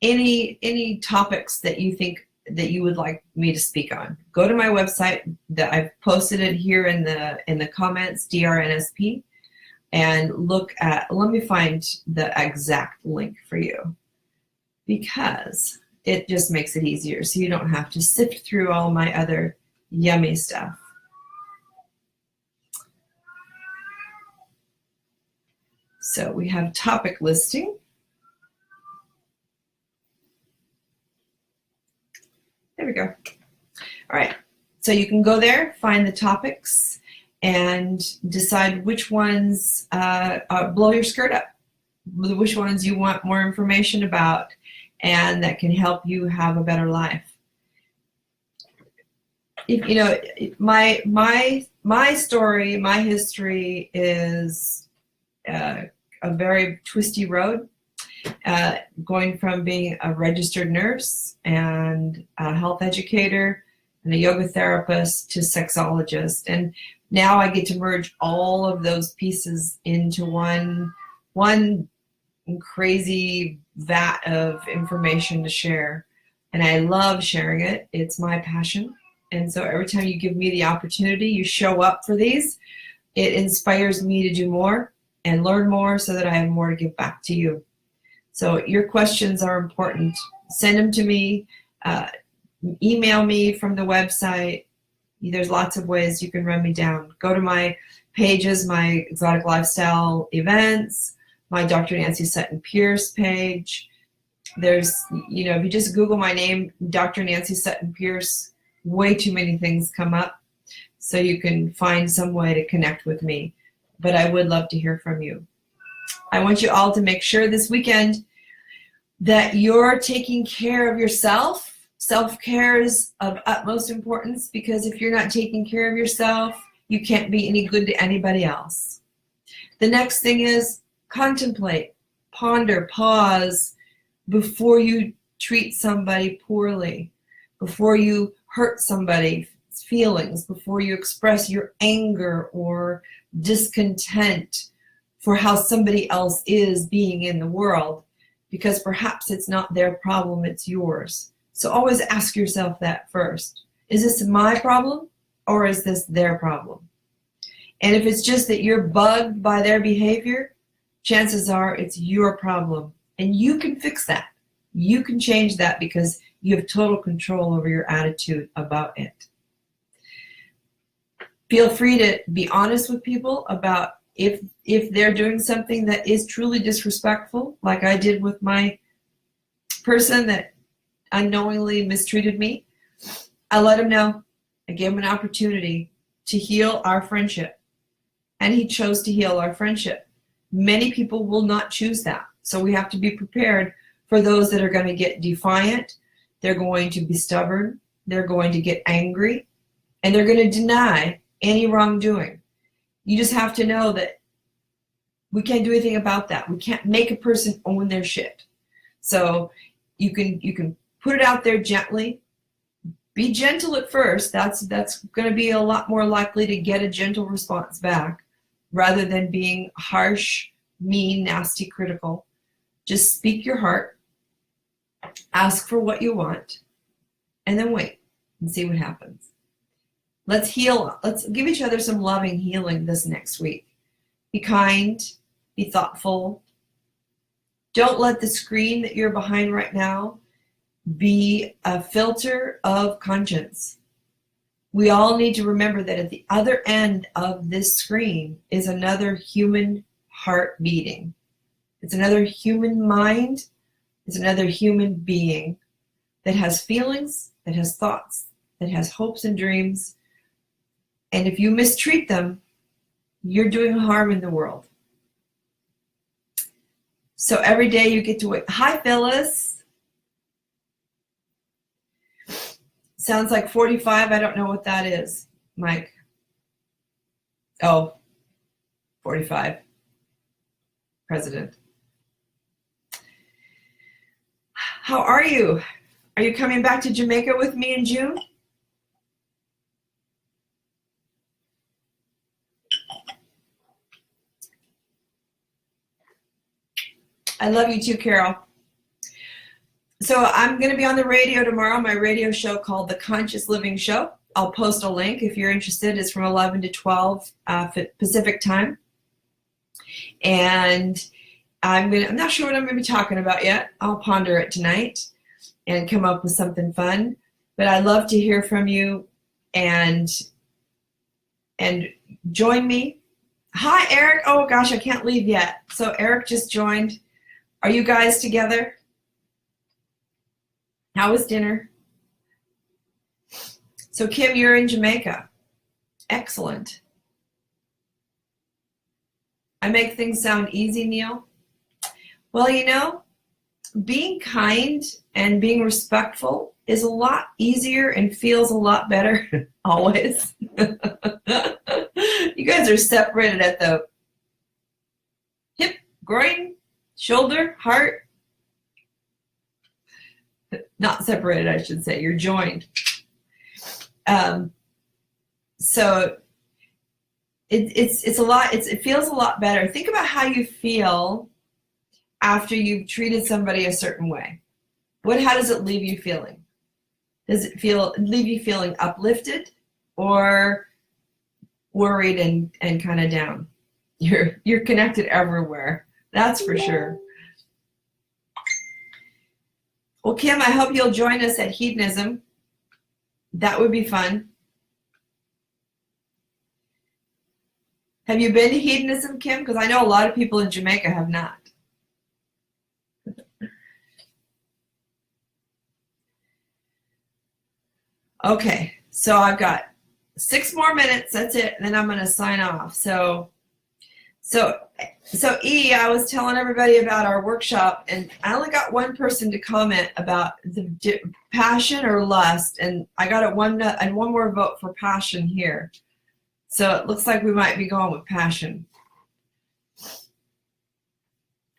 any topics that you think that you would like me to speak on. Go to my website that I've posted it here in the comments, DRNSP, and look at, let me find the exact link for you because it just makes it easier so you don't have to sift through all my other yummy stuff. So we have topic listing. There we go. All right. So you can go there, find the topics, and decide which ones blow your skirt up, which ones you want more information about, and that can help you have a better life. You know, my story, my history is a very twisty road. Going from being a registered nurse and a health educator and a yoga therapist to sexologist. And now I get to merge all of those pieces into one crazy vat of information to share. And I love sharing it. It's my passion. And so every time you give me the opportunity, you show up for these, it inspires me to do more and learn more so that I have more to give back to you. So your questions are important. Send them to me. Email me from the website. There's lots of ways you can run me down. Go to my pages, my exotic lifestyle events, my Dr. Nancy Sutton Pierce page. There's, you know, if you just Google my name, Dr. Nancy Sutton Pierce, way too many things come up. So you can find some way to connect with me. But I would love to hear from you. I want you all to make sure this weekend that you're taking care of yourself. Self-care is of utmost importance because if you're not taking care of yourself, you can't be any good to anybody else. The next thing is contemplate, ponder, pause before you treat somebody poorly, before you hurt somebody's feelings, before you express your anger or discontent for how somebody else is being in the world, because perhaps it's not their problem, it's yours. So always ask yourself that first. Is this my problem or is this their problem? And if it's just that you're bugged by their behavior, chances are it's your problem. And you can fix that. You can change that because you have total control over your attitude about it. Feel free to be honest with people about if they're doing something that is truly disrespectful, like I did with my person that unknowingly mistreated me. I let him know. I gave him an opportunity to heal our friendship. And he chose to heal our friendship. Many people will not choose that. So we have to be prepared for those that are going to get defiant. They're going to be stubborn. They're going to get angry. And they're going to deny any wrongdoing. You just have to know that we can't do anything about that. We can't make a person own their shit. So you can put it out there gently. Be gentle at first. That's going to be a lot more likely to get a gentle response back rather than being harsh, mean, nasty, critical. Just speak your heart. Ask for what you want. And then wait and see what happens. Let's heal. Let's give each other some loving healing this next week. Be kind. Be thoughtful. Don't let the screen that you're behind right now be a filter of conscience. we all need to remember that at the other end of this screen is another human heart beating. It's another human mind. It's another human being that has feelings, that has thoughts, that has hopes and dreams. And if you mistreat them, you're doing harm in the world. So every day you get to wait. Hi, Phyllis. Sounds like 45. I don't know what that is, Mike. Oh, 45. President. How are you? Are you coming back to Jamaica with me in June? I love you too, Carol. So I'm going to be on the radio tomorrow, my radio show called The Conscious Living Show. I'll post a link if you're interested. It's from 11 to 12 Pacific time. And I'm not sure what I'm going to be talking about yet. I'll ponder it tonight and come up with something fun. But I'd love to hear from you and join me. Hi, Eric. Oh, gosh, I can't leave yet. So Eric just joined. Are you guys together? How was dinner? So Kim, you're in Jamaica. Excellent. I make things sound easy, Neil. Well, you know, being kind and being respectful is a lot easier and feels a lot better always. You guys are separated at the hip, groin, shoulder, heart. Not separated, I should say. You're joined. So it's a lot. It feels a lot better. Think about how you feel after you've treated somebody a certain way. How does it leave you feeling? Does it leave you feeling uplifted or worried and kind of down? You're connected everywhere. That's for sure. Well, Kim, I hope you'll join us at Hedonism. That would be fun. Have you been to Hedonism, Kim? Because I know a lot of people in Jamaica have not. Okay, so I've got 6 more minutes. That's it. And then I'm going to sign off. So E, I was telling everybody about our workshop, and I only got one person to comment about the passion or lust, and I got one more vote for passion here. So it looks like we might be going with passion.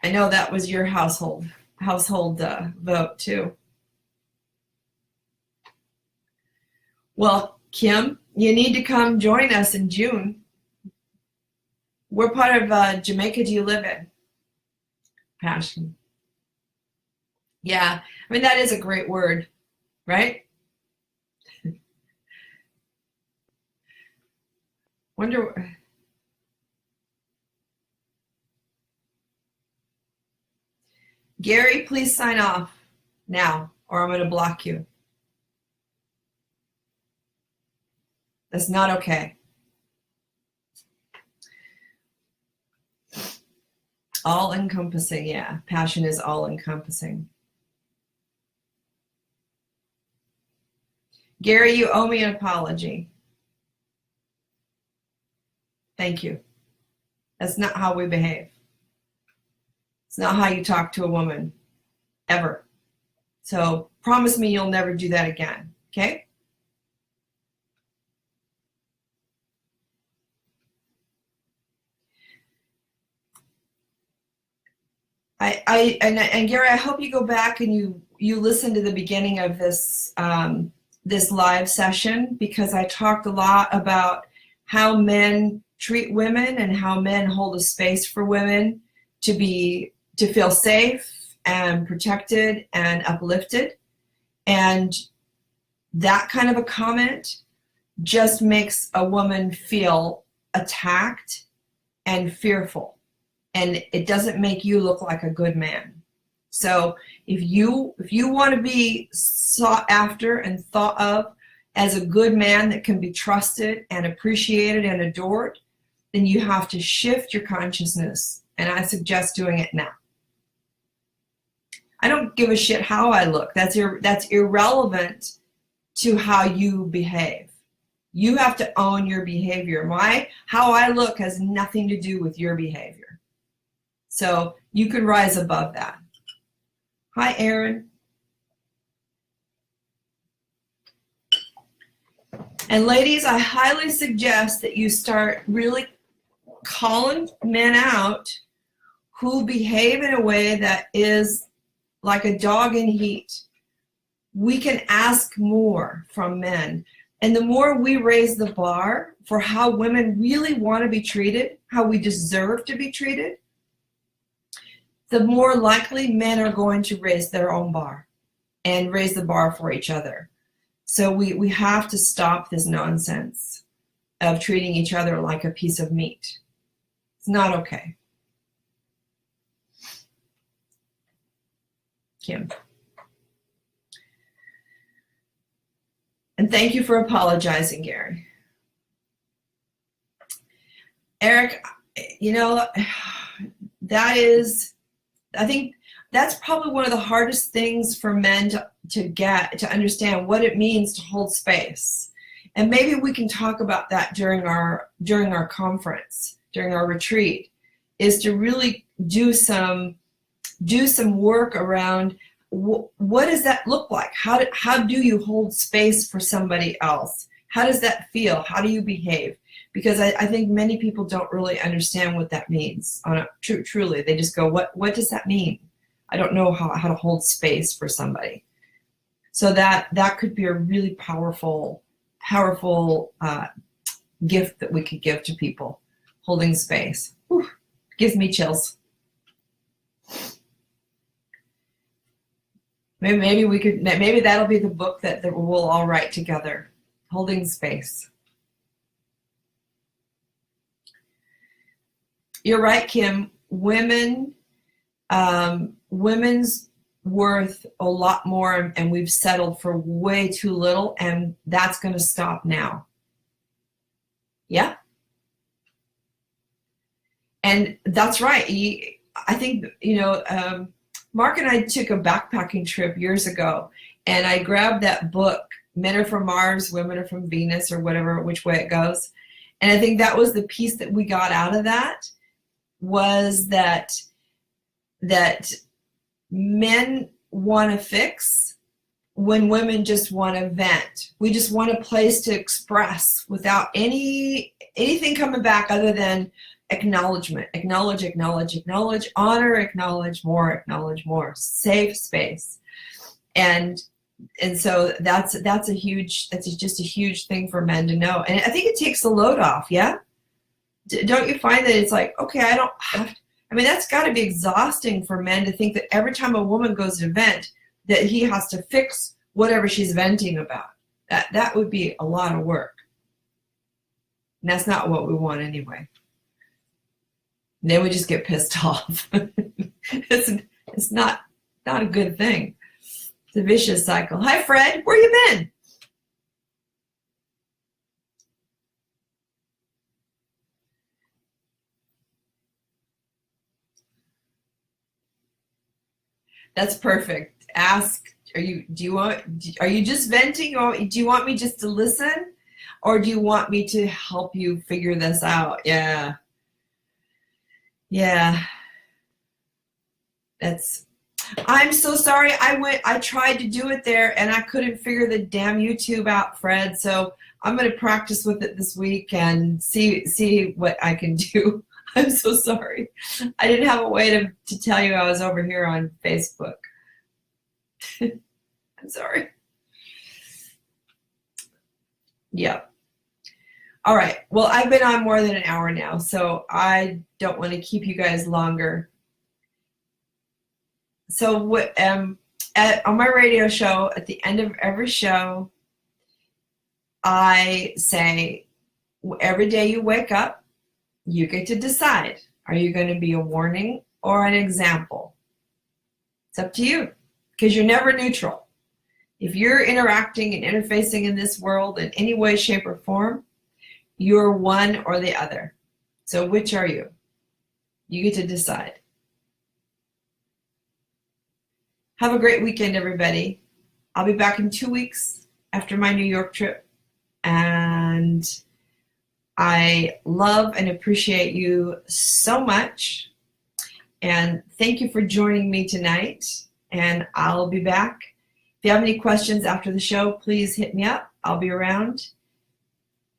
I know that was your household vote too. Well, Kim, you need to come join us in June. What part of Jamaica do you live in? Passion. Yeah, I mean, that is a great word, right? Wonder. Gary, please sign off now, or I'm going to block you. That's not okay. All-encompassing, yeah. Passion is all-encompassing. Gary, you owe me an apology. Thank you. That's not how we behave. It's not how you talk to a woman, ever. So promise me you'll never do that again, okay? And Gary, I hope you go back and you listen to the beginning of this this live session, because I talked a lot about how men treat women and how men hold a space for women to feel safe and protected and uplifted. And that kind of a comment just makes a woman feel attacked and fearful. And it doesn't make you look like a good man. So if you want to be sought after and thought of as a good man that can be trusted and appreciated and adored, then you have to shift your consciousness. And I suggest doing it now. I don't give a shit how I look. That's irrelevant to how you behave. You have to own your behavior. How I look has nothing to do with your behavior. So you can rise above that. Hi, Aaron. And ladies, I highly suggest that you start really calling men out who behave in a way that is like a dog in heat. We can ask more from men. And the more we raise the bar for how women really want to be treated, how we deserve to be treated, the more likely men are going to raise their own bar and raise the bar for each other. So we have to stop this nonsense of treating each other like a piece of meat. It's not okay. Kim. And thank you for apologizing, Gary. Eric, I think that's probably one of the hardest things for men to understand what it means to hold space. And maybe we can talk about that during our conference, during our retreat, is to really do some work around what does that look like? How do you hold space for somebody else? How does that feel? How do you behave? Because I think many people don't really understand what that means. Truly, they just go, what does that mean? I don't know how to hold space for somebody. So that could be a really powerful gift that we could give to people, holding space. Whew, gives me chills. Maybe that'll be the book that we'll all write together, holding space. You're right, Kim. Women's worth a lot more, and we've settled for way too little, and that's going to stop now. Yeah. And that's right. I think, Mark and I took a backpacking trip years ago, and I grabbed that book, Men Are From Mars, Women Are From Venus, or whatever, which way it goes. And I think that was the piece that we got out of that, was that men want to fix when women just want to vent. We just want a place to express without anything coming back other than acknowledgement. Acknowledge, honor, acknowledge more, safe space. And so that's just a huge thing for men to know. And I think it takes the load off, yeah? Don't you find that it's like, okay, I don't have to, that's got to be exhausting for men to think that every time a woman goes to vent, that he has to fix whatever she's venting about. That would be a lot of work. And that's not what we want anyway. And then we just get pissed off. It's not a good thing. It's a vicious cycle. Hi, Fred. Where you been? That's perfect. Ask, are you just venting, or do you want me just to listen, or do you want me to help you figure this out? Yeah. I'm so sorry. I tried to do it there and I couldn't figure the damn YouTube out, Fred. So I'm going to practice with it this week and see what I can do. I'm so sorry. I didn't have a way to tell you I was over here on Facebook. I'm sorry. Yeah. All right. Well, I've been on more than an hour now, so I don't want to keep you guys longer. So on my radio show, at the end of every show, I say, every day you wake up, you get to decide. Are you going to be a warning or an example? It's up to you, because you're never neutral. If you're interacting and interfacing in this world in any way, shape, or form, you're one or the other. So which are you? You get to decide. Have a great weekend, everybody. I'll be back in 2 weeks after my New York trip. And I love and appreciate you so much. And thank you for joining me tonight. And I'll be back. If you have any questions after the show, please hit me up. I'll be around.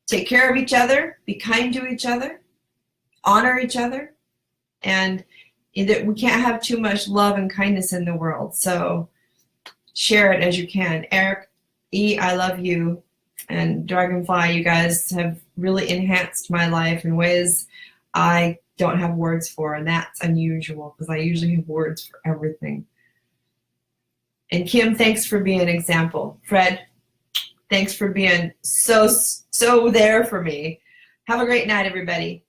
Take care of each other. Be kind to each other. Honor each other. And we can't have too much love and kindness in the world. So share it as you can. Eric, E, I love you. And Dragonfly, you guys have really enhanced my life in ways I don't have words for. And that's unusual because I usually have words for everything. And Kim, thanks for being an example. Fred, thanks for being so there for me. Have a great night, everybody.